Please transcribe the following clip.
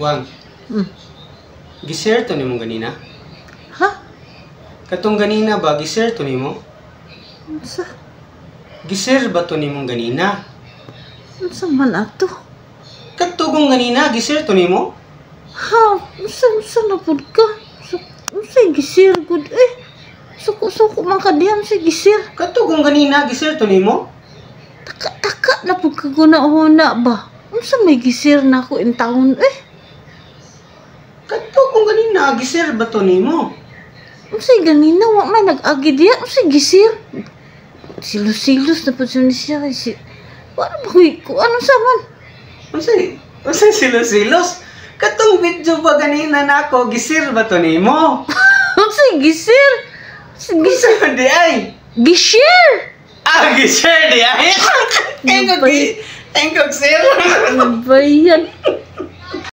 Wang. Gisir to nimo ganina? Ha? Katong ganina ba gisir to nimo? Unsa? Gisir ba to nimo ganina? Unsa man ato? Katugong ganina gisir to nimo? Ha? Unsa na pud ka? Unsa gisir gud suko man kadiyam si gisir. Katugong ganina gisir to nimo? Taka na pud kaguna-huna ba? Unsa may gisir na ako in taon Katugong ganina gisir ba to nimo? Unsay ganina wa may nag-agi diya, unsay gisir? Silos-silos na pud siya si. Para ba ko ano sa man? Unsay silos-silos? Katong video ba ganina nako gisir ba to nimo? Unsay gisir? Gisir di ay. Gisir! Gisir di ay. Engkog sir. Ano ba yan?